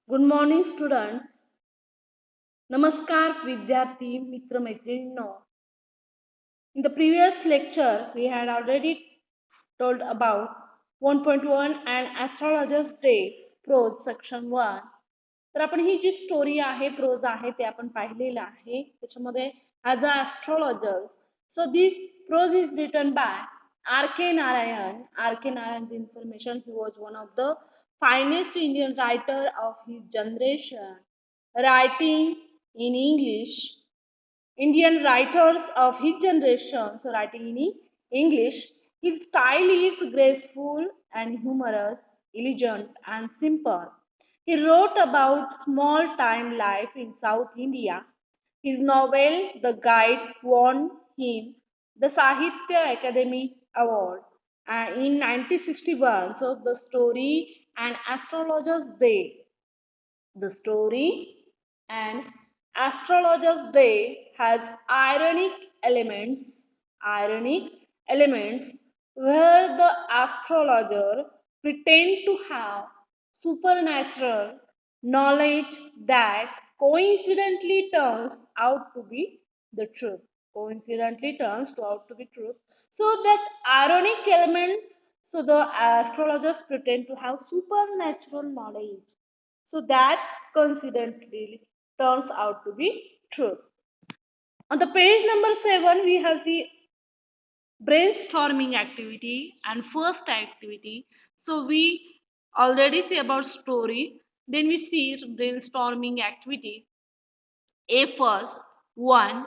Good morning students. नमस्कार विद्यार्थी मित्र मैत्रिणींनो. In the previous lecture we had already told about 1.1 and astrologers day prose section 1. तर आपण ही जी story आहे प्रोज आहे ते आपण पाहिलेलं आहे. त्याच्यामध्ये as a astrologers, so this prose is written by R.K. Narayan. R.K. Narayan's information, he was one of the finest Indian writer of his generation, writing in English. Indian writers of his generation, so writing in English, his style is graceful and humorous, elegant and simple. He wrote about small time life in South India. His novel, The Guide, won him the Sahitya Academy Award in 1961. So, the story and astrologers day. The story and astrologers day has ironic elements where the astrologer pretend to have supernatural knowledge that coincidentally turns out to be the truth. Coincidentally turns out to be truth. So that ironic elements, so the astrologers pretend to have supernatural knowledge, so that coincidentally turns out to be true. On the page number 7, we have the brainstorming activity and first activity. So we already say about story, then we see brainstorming activity. A first one,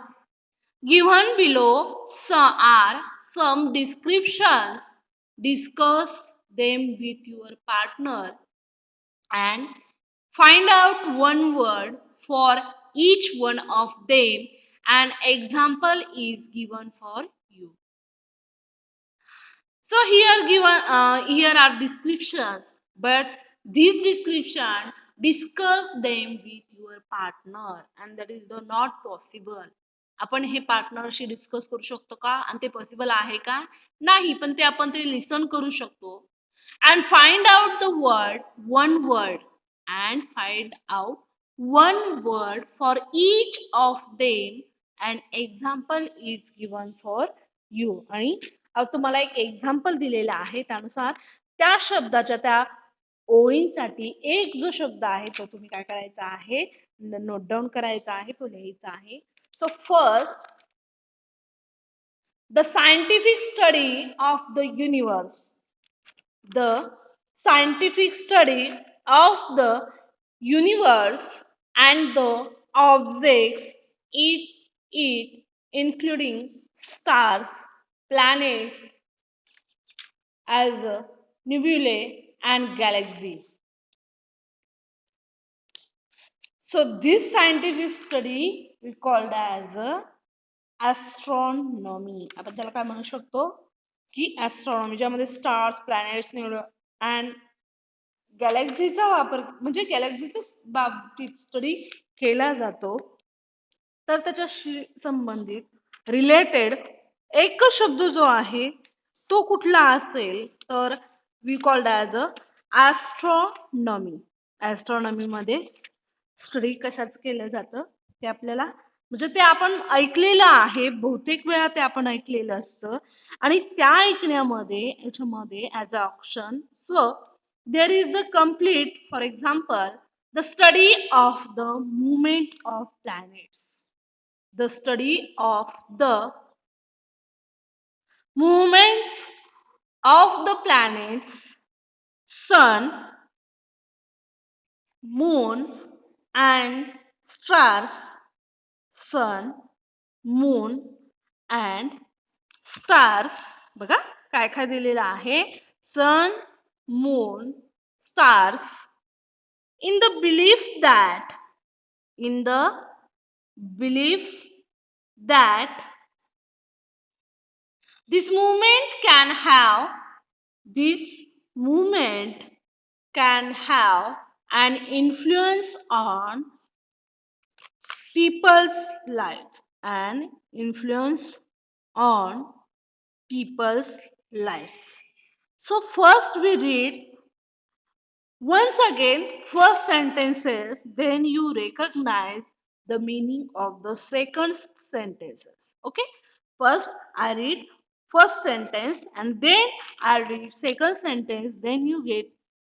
given below are some descriptions. Discuss them with your partner and find out one word for each one of them. An example is given for you. So here are descriptions, but this description discuss them with your partner and that is the not possible. आपण हे पार्टनरशी discuss करू शकतो का आणि ते possible आहे का नाही, पण ते आपण ते लिसन करू शकतो. And find out the word, one word, and find out one word for each of them. An example is given for you. आणि तुम्हाला एक एक्झाम्पल दिलेला आहे, त्यानुसार त्या शब्दाच्या त्या ओळींसाठी एक जो शब्द आहे तो तुम्ही काय करायचा आहे, नोट डाऊन करायचा आहे, तो लिहायचा आहे. So first, the scientific study of the universe. The scientific study of the universe and the objects it including stars, planets, as nebulae and galaxy. So this scientific study we called as astronomy. आपण त्याला काय म्हणू शकतो की astronomy, ज्यामध्ये stars, planets, and गॅलेक्सीचा वापर म्हणजे गॅलेक्सीच्या बाबतीत स्टडी केला जातो. तर त्याच्याशी संबंधित रिलेटेड एक शब्द जो आहे तो कुठला असेल तर we called as a astronomy. ॲस्ट्रॉनॉमीमध्ये स्टडी कशाच केलं जातं ते आपल्याला म्हणजे ते आपण ऐकलेलं आहे, बहुतेक वेळा ते आपण ऐकलेलं असतं आणि त्या ऐकण्यामध्ये याच्यामध्ये as a option so there is the complete, for example, the study of the movement of planets. The study of the movements of the planets, sun, moon and stars. Sun, moon and stars. बघा काय काय दिलेलं आहे. Sun, moon, stars. In the belief that this movement can have an influence on people's lives So first we read Once again, first sentences, then you recognize the meaning of the second sentences. Okay, first I read first sentence and then I read second sentence, then you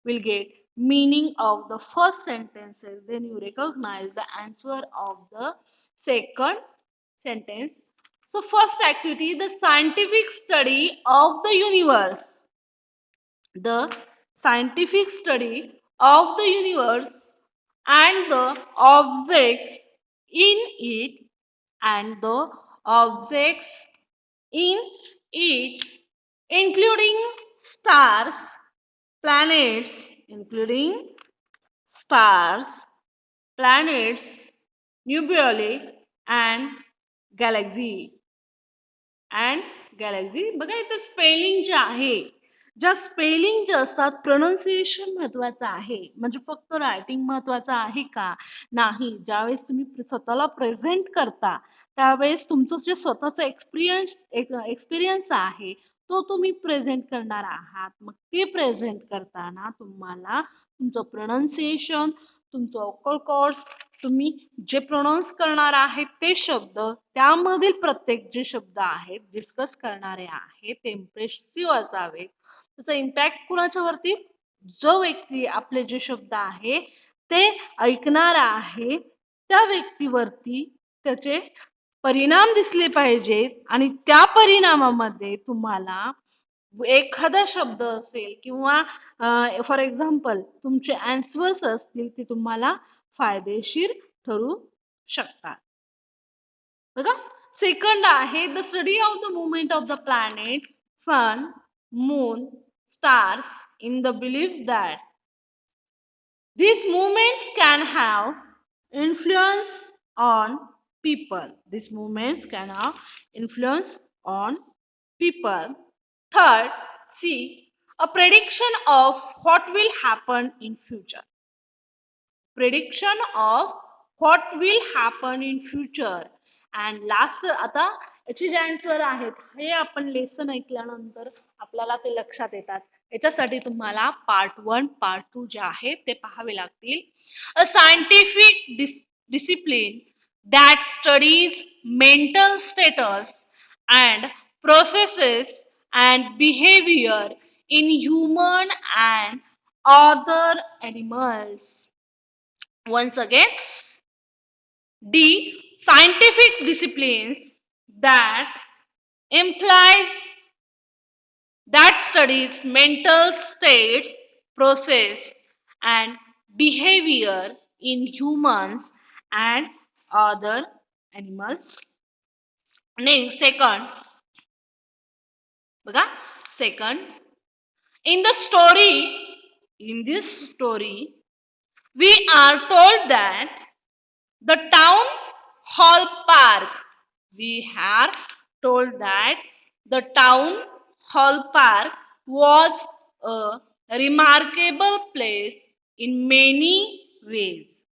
will get meaning of the first sentences, then you recognize the answer of the second sentence. So first activity, the scientific study of the universe. The scientific study of the universe and the objects in it and the objects in it, including stars, stars, planets, nebulae and galaxy. And Galaxy. बघा इथं spelling जे आहे, ज्या spelling जे असतात, pronunciation महत्वाचं आहे. म्हणजे फक्त writing महत्वाचं आहे का? नाही. ज्यावेळेस तुम्ही स्वतःला प्रेझेंट करता त्यावेळेस तुमचं जे स्वतःचं एक्सपिरियन्स आहे तो तुम्ही प्रेझेंट करणार आहात. मग ते प्रेझेंट करताना तुम्हाला तुमचं प्रोनाऊन्सिएशन, तुमचं वोकल कॉर्ड्स, तुम्ही जे प्रोनाऊन्स करणार आहेत ते शब्द, त्यामधील प्रत्येक जे शब्द आहेत डिस्कस करणारे आहेत ते इम्प्रेसिव्ह असावेत. त्याचा इम्पॅक्ट कुणाच्यावरती? जो व्यक्ती आपले जे शब्द आहे ते ऐकणार आहे त्या व्यक्तीवरती त्याचे परिणाम दिसले पाहिजेत आणि त्या परिणामामध्ये तुम्हाला एखादा शब्द असेल किंवा फॉर एक्झाम्पल तुमचे आन्सर्स असतील ते तुम्हाला फायदेशीर ठरू शकतात. बघा सेकंड आहे the study of the movement of the planets, sun, moon, stars in the believes that these movements can have influence on people. These movements can have influence on people. Third, C, a prediction of what will happen in future. Prediction of what will happen in future. And last आता याचे जे answer आहेत हे आपण lesson ऐकल्यानंतर आपल्याला ते लक्षात येतात. याच्यासाठी तुम्हाला पार्ट 1 पार्ट 2 जे आहेत ते पाहावे लागतील. A scientific discipline that studies mental status and processes and behaviour in human and other animals. Once again, D, scientific disciplines that implies that studies mental states, process and behavior in humans and other animals. Next, second, in this story we are told that the town hall park, we are told that the town hall park was a remarkable place in many ways.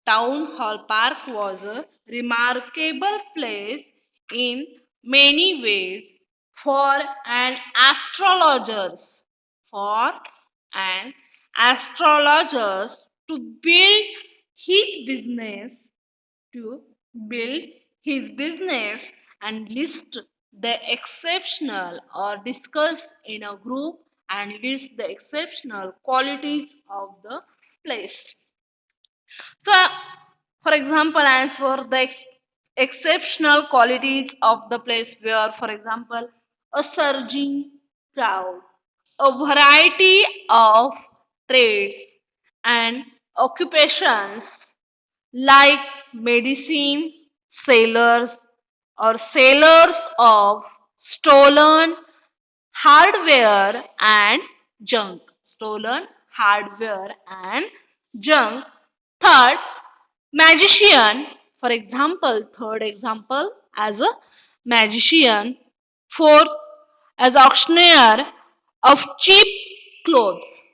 Town hall park was a remarkable place in many ways for an astrologers to build his business and list the exceptional or discuss in a group and list the exceptional qualities of the place. So for example, as for the exceptional qualities of the place were, for example, a surging crowd, a variety of trades and occupations like medicine, sailors or sailors of stolen hardware and junk. Third, magician, for example, third example as a magician. Fourth, as auctioneer of cheap clothes.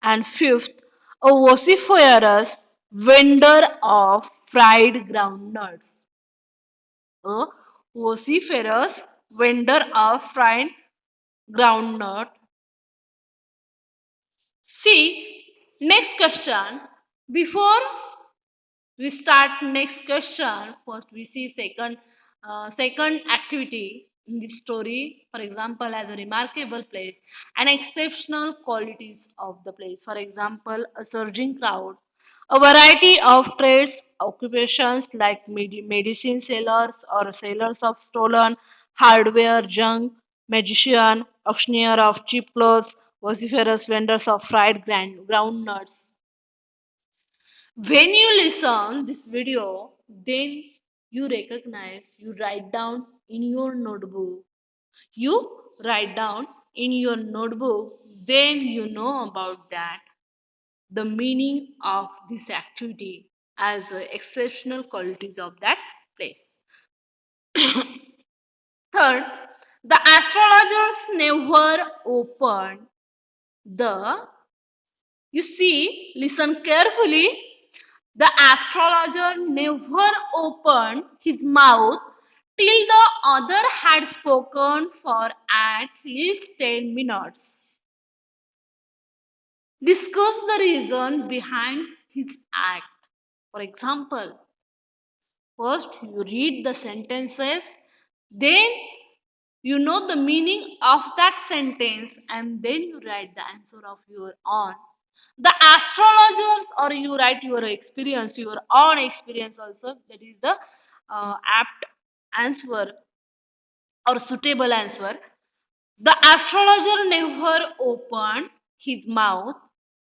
And fifth, a vociferous vendor of fried groundnuts. A vociferous vendor of fried groundnut. See, next question. Before we start next question, first we see second activity in this story. For example, as a remarkable place and exceptional qualities of the place. For example, a surging crowd, a variety of trades, occupations like medicine sellers or sellers of stolen hardware, junk, magician, auctioneer of cheap clothes, vociferous vendors of fried groundnuts. When you listen this video, then you recognize, you write down in your notebook. You write down in your notebook, then you know about that, the meaning of this activity as exceptional qualities of that place. Third, the astrologers never opened the, you see, listen carefully. The astrologer never opened his mouth till the other had spoken for at least 10 minutes. Discuss the reason behind his act. For example, first you read the sentences, then you know the meaning of that sentence, and then you write the answer of your own. The astrologers, or you write your experience, your own experience also, that is the apt answer or suitable answer. The astrologer never opened his mouth.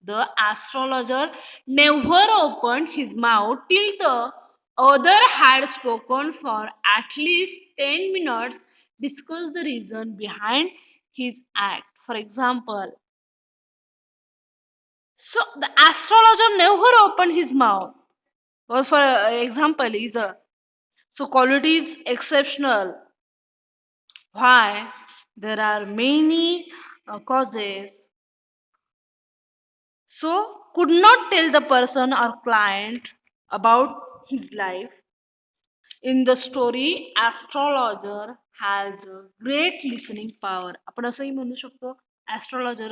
The astrologer never opened his mouth till the other had spoken for at least 10 minutes. Discuss the reason behind his act. For example, so the astrologer never opened his mouth. Well, for example, is a, so quality is exceptional. Why? There are many causes. So could not tell the person or client about his life. In the story, astrologer has a great listening power. आपण असंही म्हणू शकतो astrologer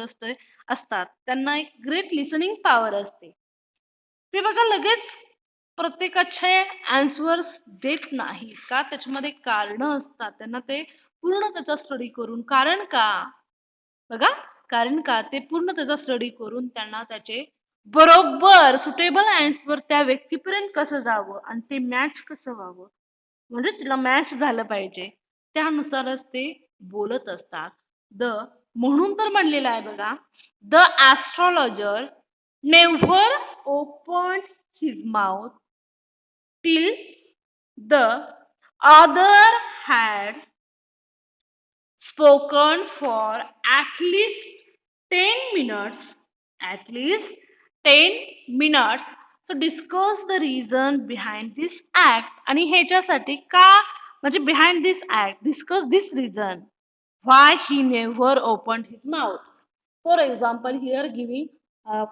असतात त्यांना एक great listening power असते. ते बघा लगेच प्रत्येकाचे आन्सर्स देत नाहीत का, त्याच्यामध्ये कारण असतात. त्यांना ते पूर्ण त्याचा स्टडी करून, कारण का बघा, कारण का ते पूर्ण त्याचा स्टडी करून त्यांना त्याचे बरोबर सुटेबल आन्सर त्या व्यक्तीपर्यंत कसं जावं आणि ते मॅच कसं व्हावं, म्हणजे तिला मॅच झालं पाहिजे, त्यानुसारच ते बोलत असतात. द, म्हणून तर म्हणलेलं आहे बघा, the astrologer never open his mouth till the other had spoken for at least 10 minutes. At least 10 minutes. So discuss the reason behind this act. आणि ह्याच्यासाठी का, म्हणजे behind this act, discuss this reason why he never opened his mouth. For example, here giving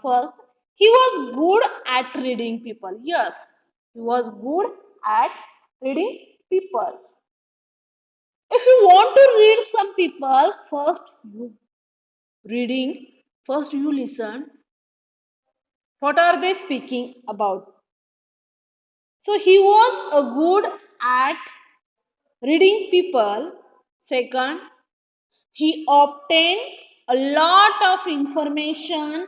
first, he was good at reading people. Yes, he was good at reading people. If you want to read some people, first you reading, first you listen. What are they speaking about? So he was a good at reading people. Second, he obtained a lot of information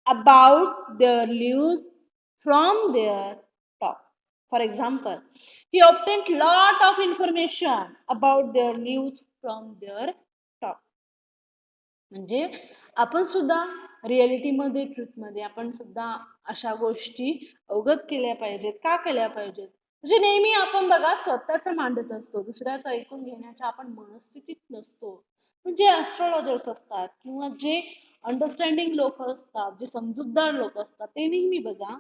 about their lives from their talk. For example, he obtained lot of information about their lives from their talk. म्हणजे आपण सुद्धा रियालिटीमध्ये, ट्रूथमध्ये आपण सुद्धा अशा गोष्टी अवगत केल्या पाहिजेत. का केल्या पाहिजेत? म्हणजे नेहमी आपण बघा स्वतःचं मांडत असतो, दुसऱ्याचं ऐकून घेण्याच्या आपण मनस्थितीत नसतो. म्हणजे ॲस्ट्रॉलॉजर्स असतात किंवा जे अंडरस्टँडिंग लोक असतात, जे समजूतदार लोक असतात, ते नेहमी बघा,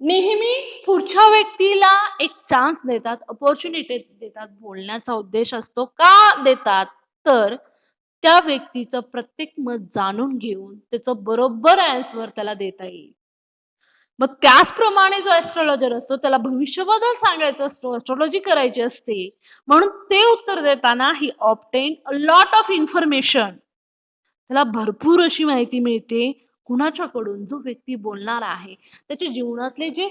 नेहमी पुढच्या व्यक्तीला एक चान्स देतात, अपॉर्च्युनिटी देतात, बोलण्याचा उद्देश असतो. का देतात? तर त्या व्यक्तीचं प्रत्येक मत जाणून घेऊन त्याचं बरोबर आन्सर त्याला देता येईल. मग त्याचप्रमाणे जो ऍस्ट्रॉलॉजर असतो त्याला भविष्यबद्दल सांगायचं असतो, ऍस्ट्रॉलॉजी करायची असते. म्हणून ते उत्तर देताना he obtain a lot of information. त्याला भरपूर अशी माहिती मिळते कुणाच्याकडून, जो व्यक्ती बोलणार आहे त्याच्या जीवनातले जे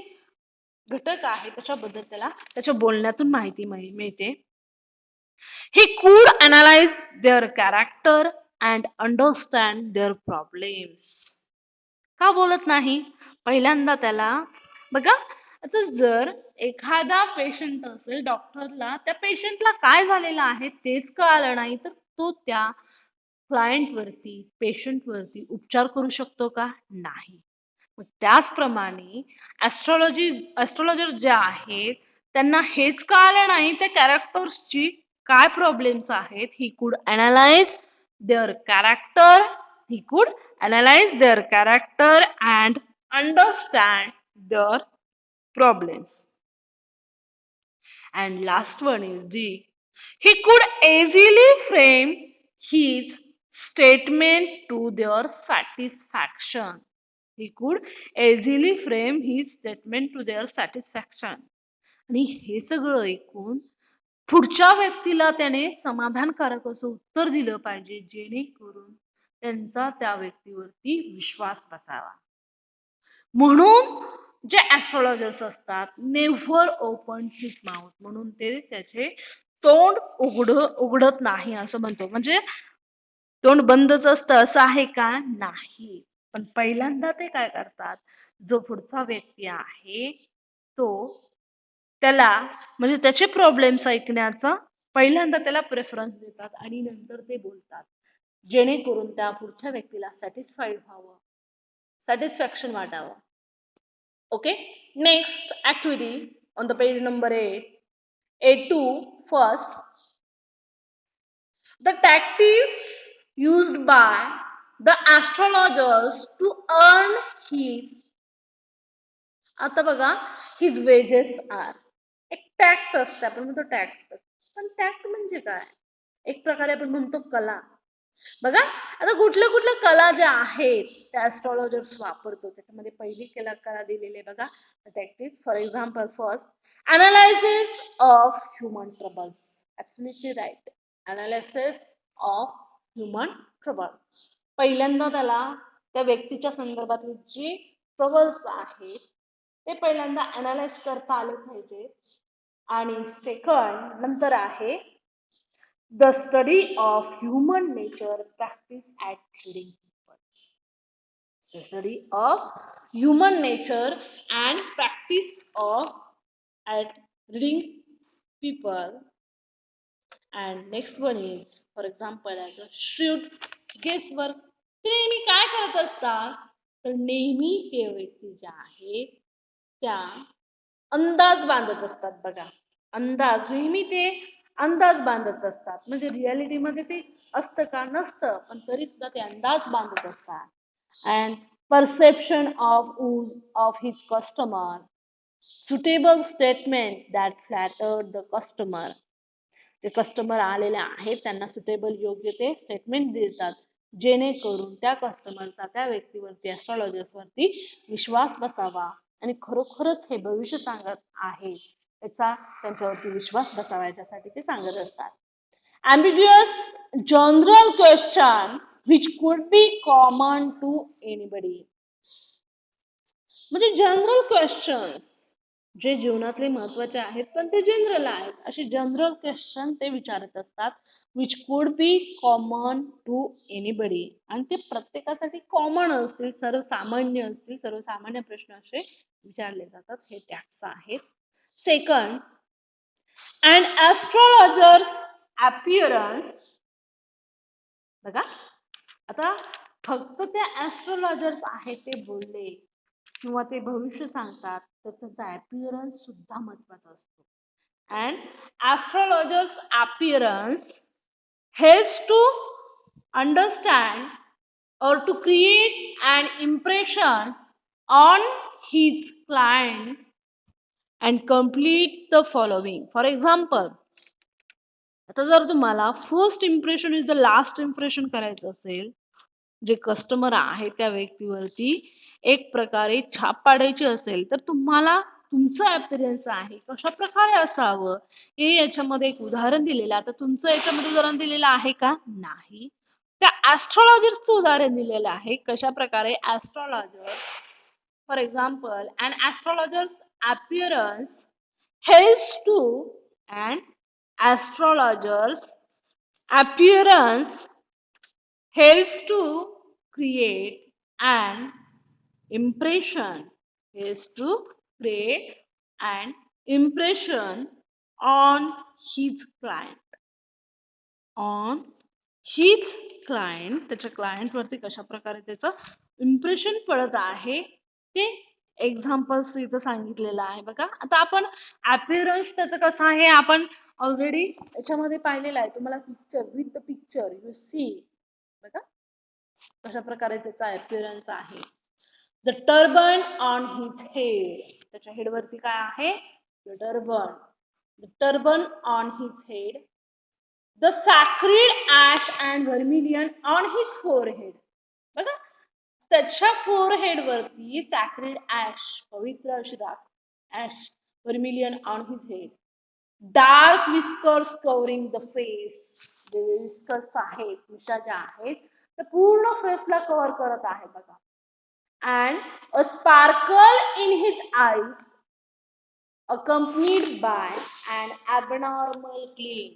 घटक आहे त्याच्याबद्दल त्याला त्याच्या बोलण्यातून माहिती मिळते. He could analyze their character and understand their problems. का बोलत नाही? पहिल्यांदा त्याला बघा, आता जर एखादा पेशंट असेल, डॉक्टरला त्या पेशंटला काय झालेलं आहे तेच कळालं नाही तर तो त्या क्लायंट वरती, पेशंट वरती उपचार करू शकतो का? नाही. मग त्याचप्रमाणे ऍस्ट्रॉलॉजर जे आहेत त्यांना हेच कळालं नाही त्या कॅरेक्टर्सची काय प्रॉब्लेम्स आहेत. He could analyse their character, he could analyze their character and understand their problems. And last one is D. He could easily frame his statement to their satisfaction. He could easily frame his statement to their satisfaction. आणि हे सगळं ऐकून पुढच्या व्यक्तीला त्याने समाधानकारक असं उत्तर दिलं पाहिजे जेणेकरून त्यांचा त्या व्यक्तीवरती विश्वास बसावा. म्हणून जे ऍस्ट्रॉलॉजर्स असतात नेव्हर ओपन हिज माउथ, म्हणून ते त्याचे तोंड उघडत नाही असं म्हणतो. म्हणजे तोंड बंदच असतं असं आहे का? नाही. पण पहिल्यांदा ते काय करतात, जो पुढचा व्यक्ती आहे तो त्याला म्हणजे त्याचे प्रॉब्लेम्स ऐकण्याचा पहिल्यांदा त्याला प्रेफरन्स देतात आणि नंतर ते बोलतात जेणेकरून त्या पुढच्या व्यक्तीला सॅटिस्फाईड व्हावं, सॅटिस्फॅक्शन वाटावं. Okay, next activity on the page number 8, A2. First, the tactics used by the astrologers to earn his, आता बघा, his wages are. एक टॅक्ट असते, आपण म्हणतो टॅक्ट. पण टॅक्ट म्हणजे काय? एक प्रकारे आपण म्हणतो कला. बघा, आता कुठल्या कला ज्या आहेत त्या ऍस्ट्रॉलॉजर्स वापरतो. त्याच्यामध्ये पहिली कला दिलेली आहे बघा, tactics. For example, first, analysis of human troubles. Absolutely right. Analysis of human trouble. पहिल्यांदा त्याला त्या व्यक्तीच्या संदर्भातले जे ट्रबल्स आहेत ते पहिल्यांदा अनालाइज करता आले पाहिजे. आणि सेकंड नंतर आहे the study of human nature practice at reading people. The study of human nature and practice of at reading people. And next one is, for example, as a shrewd guesswork. ते नेहमी काय करत असतात तर नेहमी ते व्यक्ती ज्या आहेत त्या अंदाज बांधत असतात. बघा, अंदाज नेहमी ते अंदाज बांधत असतात. म्हणजे रियालिटीमध्ये ते असतं का? नसतं, पण तरी सुद्धा ते अंदाज बांधत असतात. And perception of his customer, suitable statement that flattered the customer. ते कस्टमर आलेले आहेत त्यांना सुटेबल योग्य ते स्टेटमेंट देतात जेणेकरून त्या कस्टमरचा त्या व्यक्तीवरती, ऍस्ट्रॉलॉजर्सवरती विश्वास बसावा आणि खरोखरच हे भविष्य सांगत आहे याचा त्यांच्यावरती विश्वास बसावा याच्यासाठी ते सांगत असतात. ambiguous general question which could be common to anybody. म्हणजे जनरल क्वेश्चन्स जे जीवनातले महत्वाचे आहेत पण ते जनरल आहेत, असे जनरल क्वेश्चन ते विचारत असतात. Which could be common to anybody. आणि ते प्रत्येकासाठी कॉमन असतील, सर्वसामान्य असतील, सर्वसामान्य प्रश्न असे विचारले जातात. हे टॅक्स आहेत. Second, and astrologer's appearance. बघा, आता फक्त ते ऍस्ट्रॉलॉजर्स आहेत ते बोलले किंवा ते भविष्य सांगतात तर त्याचा अपीअरन्स सुद्धा महत्वाचा असतो. And astrologer's appearance helps to understand or to create an impression on his client and complete the following. For example, आता जर तुम्हाला first impression is the last impression करायचं असेल जे कस्टमर आहे त्या व्यक्तीवरती एक प्रकारे छाप पाडायची असेल तर तुम्हाला तुमचं अपीअरन्स आहे कशा प्रकारे असावं हे याच्यामध्ये एक उदाहरण दिलेलं आहे. आता तुमचं याच्यामध्ये उदाहरण दिलेलं आहे का? नाही. त्या ऍस्ट्रॉलॉजर्सचं उदाहरण दिलेलं आहे. कशा प्रकारे astrologers, for example, an astrologer's appearance helps to an astrologer's appearance helps to create an impression is to create an impression on his client on his client त्याच्या क्लायंट वरती कशा प्रकारे त्याचं इम्प्रेशन पडत आहे ते एक्झाम्पल्स इथं सांगितलेलं आहे बघा. आता आपण अपीअरन्स त्याचं कसं आहे आपण ऑलरेडी याच्यामध्ये पाहिलेलं आहे. तुम्हाला picture with the picture you see बघा कशा प्रकारे त्याचा अपीअरन्स आहे. The turban on his head, त्याच्या हेड वरती काय आहे? The turban on his head. The sacred ash and vermilion on his forehead, बघा त्याच्या फोरहेड वरती सॅक्रेड ॲश, पवित्र अशी राख, ash vermilion on his head. Dark whiskers covering the face, जे विस्कर्स आहेत, मिशा ज्या आहेत त्या पूर्ण फेसला कव्हर करत आहे बघा. And a sparkle in his eyes accompanied by an abnormal gleam,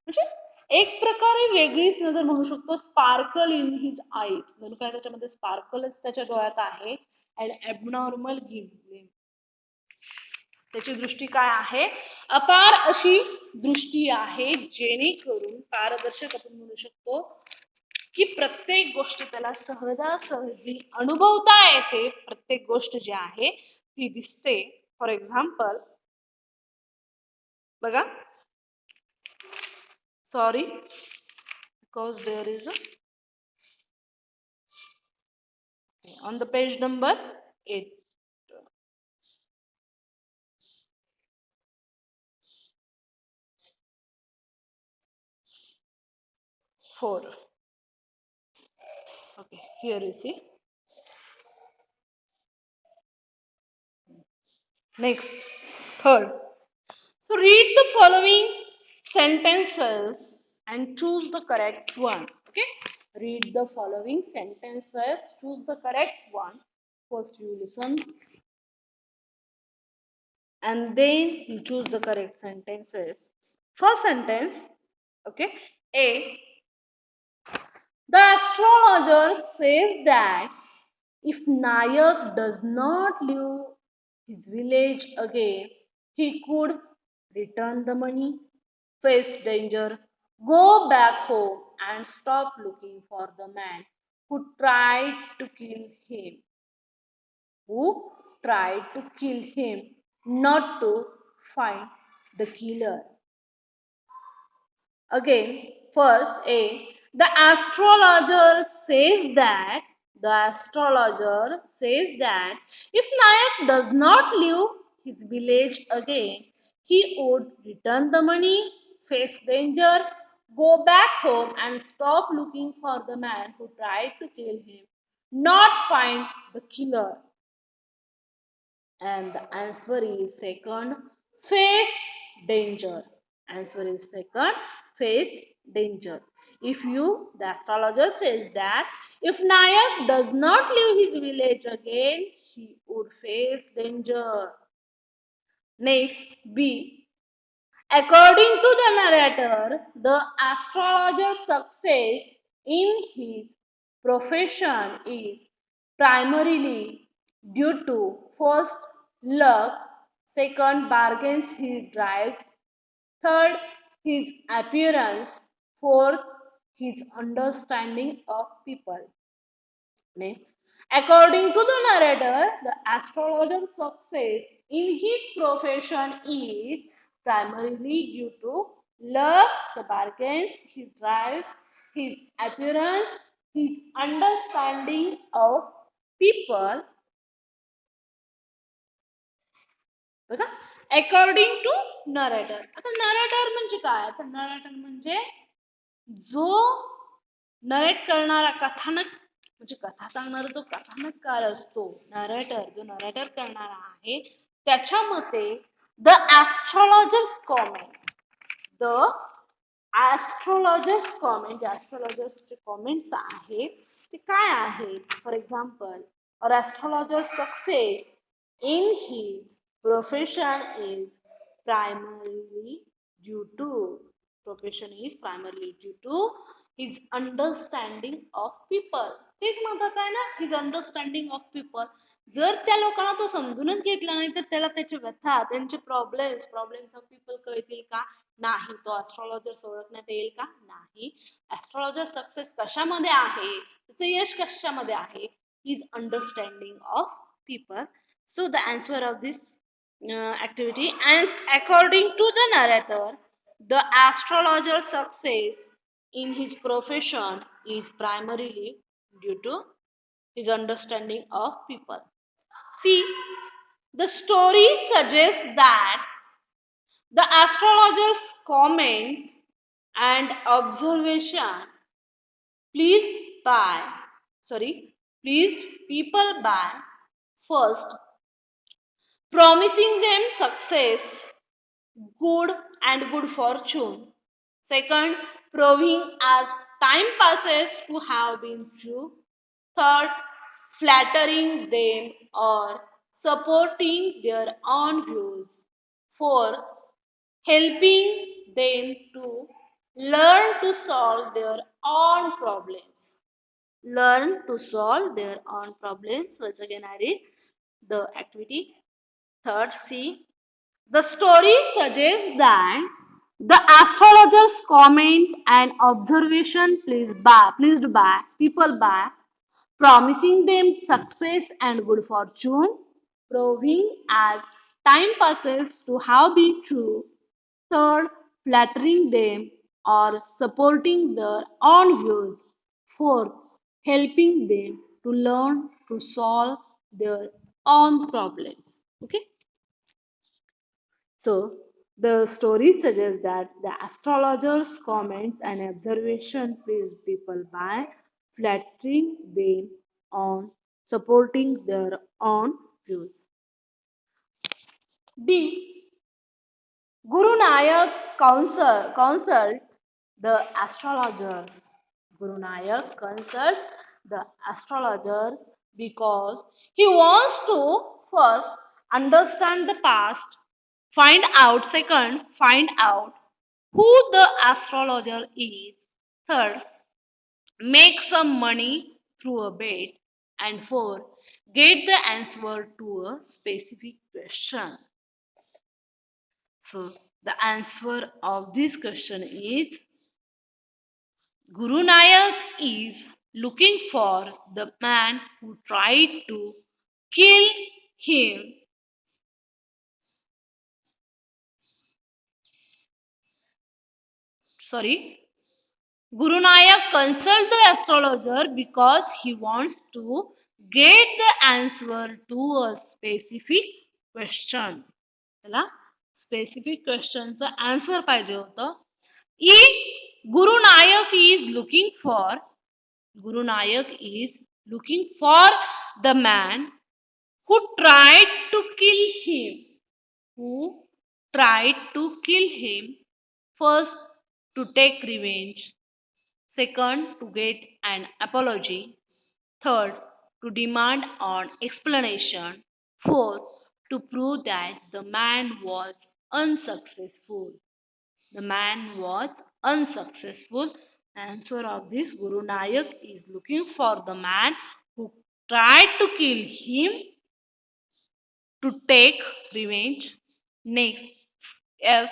म्हणजे एक प्रकारे वेगळीच नजर म्हणू शकतो. स्पार्कल इन हिज आय, म्हणून काय त्याच्यामध्ये स्पार्कलच त्याच्या डोळ्यात आहे. अँड ॲबनॉर्मल ग्लीम, त्याची दृष्टी काय आहे? अपार अशी दृष्टी आहे जेणेकरून पारदर्शक आपण म्हणू शकतो की प्रत्येक गोष्ट त्याला सहजासहजी अनुभवता येते. प्रत्येक गोष्ट जी आहे ती दिसते. फॉर एक्झाम्पल बघा, sorry because there is on the page number 8 4. Okay, here you see. Next, third. So read the following sentences and choose the correct one. Okay, read the following sentences, choose the correct one. First you listen and then you choose the correct sentences. First sentence, okay, A. The astrologer says that if Nayak does not leave his village again, he could return the money, face danger, go back home, and stop looking for the man who tried to kill him. Who tried to kill him, not to find the killer. Again, first A. The astrologer says that if Nayak does not leave his village again, he would return the money, face danger, go back home, and stop looking for the man who tried to kill him, not find the killer. And the answer is second, face danger. Answer is second, face danger. The astrologer says that if Nayak does not leave his village again, he would face danger. Next, B. According to the narrator, the astrologer's success in his profession is primarily due to first, luck, second, bargains he drives, third, his appearance, fourth, his understanding of people. Next, according to the narrator, the astrologer's success in his profession is primarily due to luck, the bargains he drives, his appearance, his understanding of people. बघा, according to narrator. आता narrator म्हणजे काय? तर narrator म्हणजे जो narrate करणारा कथानक म्हणजे कथा सांगणारा जो कथानककार असतो, नरेटर, जो नरेटर करणारा आहे, त्याच्या मते the astrologer's comment, the astrologer's comment, ॲस्ट्रॉलॉजर्सचे कॉमेंट्स आहेत ते काय आहेत? For example, or astrologer's success in his profession is primarily due to his understanding of people. तेच महत्वाचं आहे ना, हिज अंडरस्टँडिंग ऑफ पीपल. जर त्या लोकांना तो समजूनच घेतला नाही तर त्याला त्याचे व्यथा, त्यांचे प्रॉब्लेम्स ऑफ पीपल कळतील का? नाही. तो ॲस्ट्रॉलॉजर ओळखण्यात येईल का? नाही. ॲस्ट्रॉलॉजर सक्सेस कशामध्ये आहे, त्याचं यश कशामध्ये आहे? His understanding of people. So the answer of this activity, and according to the narrator, the astrologer's success in his profession is primarily due to his understanding of people. See, the story suggests that the astrologer's comment and observation pleased people by first promising them success, good and good fortune. Second, proving as time passes to have been true. Third, flattering them or supporting their own views. Fourth, helping them to learn to solve their own problems. Learn to solve their own problems. Once again, I read the activity. Third, C. The story suggests that the astrologer's comment and observation pleased by people by promising them success and good fortune, proving as time passes to have been true. Third, flattering them or supporting their own views. Fourth, helping them to learn to solve their own problems. Okay. So the story suggests that the astrologer's comments and observation please people by flattering them on supporting their own views. D. Guru Nayak consult the astrologers. Guru Nayak consults the astrologers because he wants to first understand the past, find out who the astrologer is. Third, make some money through a bet. And fourth, get the answer to a specific question. So the answer of this question is Guru Nayak is looking for the man who tried to kill him. Guru Nayak consults the astrologer because he wants to get the answer to a specific question. त्याला specific क्वेश्चनचं answer पाहिजे होतं. Guru Nayak is looking for the man who tried to kill him. First, to take revenge. Second, to get an apology. Third, to demand an explanation. Fourth, to prove that the man was unsuccessful. Answer of this, Guru Nayak is looking for the man who tried to kill him to take revenge. Next, F.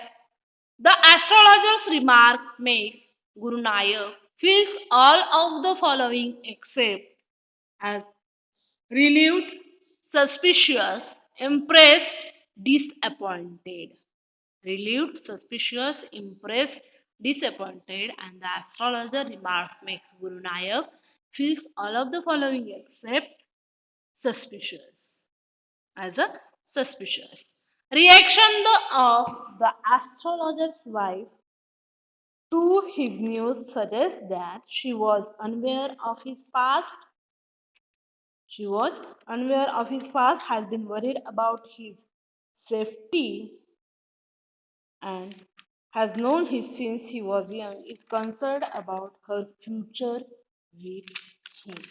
The astrologer's remark makes Guru Nayak feels all of the following except as relieved, suspicious, impressed, disappointed. Relieved, suspicious, impressed, disappointed, and the astrologer remarks makes Guru Nayak feels all of the following except suspicious. As a suspicious. Reaction of the astrologer's wife to his news suggests that she was unaware of his past. She was unaware of his past, has been worried about his safety, and has known him since he was young, is concerned about her future with him.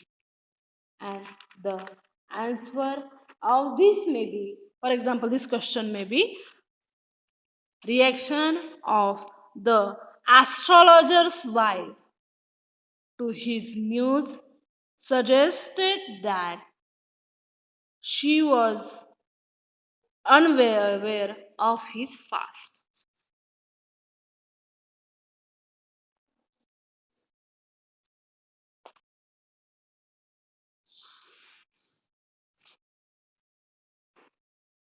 And the answer of this may be, for example, this question may be reaction of the astrologer's wife to his news suggested that she was unaware of his past.